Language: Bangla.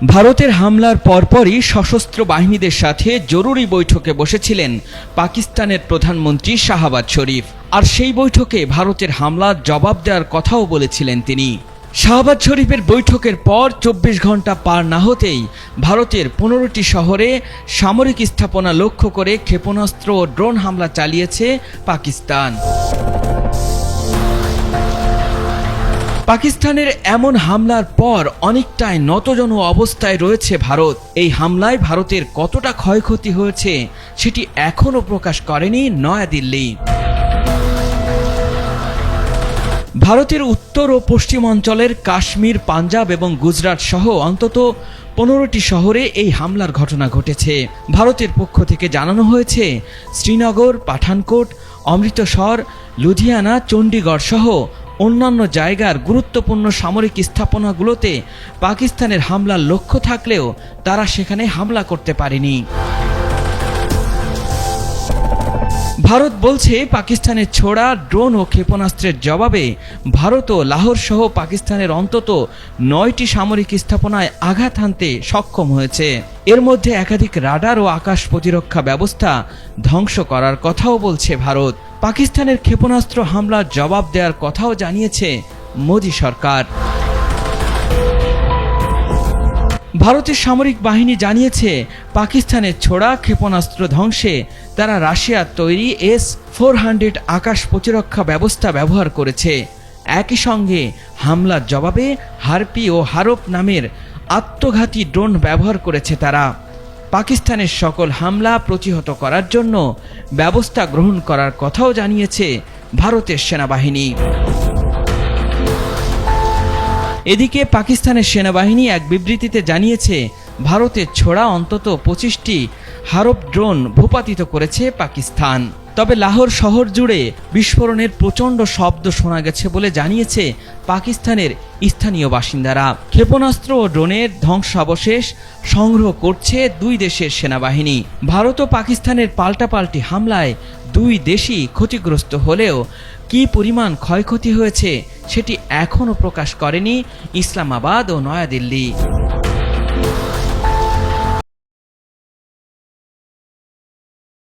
ভারতের হামলার পরপরই সশস্ত্র বাহিনীদের সাথে জরুরি বৈঠকে বসেছিলেন পাকিস্তানের প্রধানমন্ত্রী শাহবাজ শরীফ। আর সেই বৈঠকে ভারতের হামলার জবাব দেওয়ার কথাও বলেছিলেন তিনি। শাহবাজ শরীফের বৈঠকের পর ২৪ ঘন্টা পার না হতেই ভারতের ১৫টি শহরে সামরিক স্থাপনা লক্ষ্য করে ক্ষেপণাস্ত্র ও ড্রোন হামলা চালিয়েছে পাকিস্তান। পাকিস্তানের এমন হামলার পর অনেকটাই নতজন অবস্থায় রয়েছে ভারত। এই হামলায় ভারতের কতটা ক্ষয়ক্ষতি হয়েছে সেটি এখনও প্রকাশ করেনি নয়াদিল্লি। ভারতের উত্তর ও পশ্চিম অঞ্চলের কাশ্মীর, পাঞ্জাব এবং গুজরাট সহ অন্তত ১৫টি শহরে এই হামলার ঘটনা ঘটেছে। ভারতের পক্ষ থেকে জানানো হয়েছে, শ্রীনগর, পাঠানকোট, অমৃতসর, লুধিয়ানা, চণ্ডীগড় সহ অন্যান্য জায়গার গুরুত্বপূর্ণ সামরিক স্থাপনাগুলোতে পাকিস্তানের হামলার লক্ষ্য থাকলেও তারা সেখানে হামলা করতে পারেনি। ভারত বলছে, পাকিস্তানের ছোড়া ড্রোন ও ক্ষেপণাস্ত্রের জবাবে ভারতও লাহোর সহ পাকিস্তানের অন্তত ৯টি সামরিক স্থাপনায় আঘাত হানতে সক্ষম হয়েছে। এর মধ্যে একাধিক রাডার ও আকাশ প্রতিরক্ষা ব্যবস্থা ধ্বংস করার কথাও বলছে ভারত। পাকিস্তানের ক্ষেপণাস্ত্র হামলার জবাব দেওয়ার কথাও জানিয়েছে মোদি সরকার। ভারতের সামরিক বাহিনী জানিয়েছে, পাকিস্তানের ছোড়া ক্ষেপণাস্ত্র ধ্বংসে তারা রাশিয়ার তৈরি S-400 আকাশ প্রতিরক্ষা ব্যবস্থা ব্যবহার করেছে। একই সঙ্গে হামলার জবাবে হারপি ও হারপ নামের আত্মঘাতী ড্রোন ব্যবহার করেছে তারা। পাকিস্তানের সকল হামলা প্রতিহত করার জন্য ব্যবস্থা গ্রহণ করার কথাও জানিয়েছে ভারতের সেনাবাহিনী। এদিকে পাকিস্তানের সেনাবাহিনী এক বিবৃতিতে জানিয়েছে, ভারতের ছোড়া অন্তত ২৫টি হারপ ড্রোন ভূপাতিত করেছে পাকিস্তান। তবে লাহোর শহর জুড়ে বিস্ফোরণের প্রচণ্ড শব্দ শোনা গেছে বলে জানিয়েছে পাকিস্তানের স্থানীয় বাসিন্দারা। ক্ষেপণাস্ত্র ও ড্রোনের ধ্বংসাবশেষ সংগ্রহ করছে দুই দেশের সেনাবাহিনী। ভারত ও পাকিস্তানের পাল্টাপাল্টি হামলায় দুই দেশই ক্ষতিগ্রস্ত হলেও কী পরিমাণ ক্ষয়ক্ষতি হয়েছে সেটি এখনও প্রকাশ করেনি ইসলামাবাদ ও নয়াদিল্লি।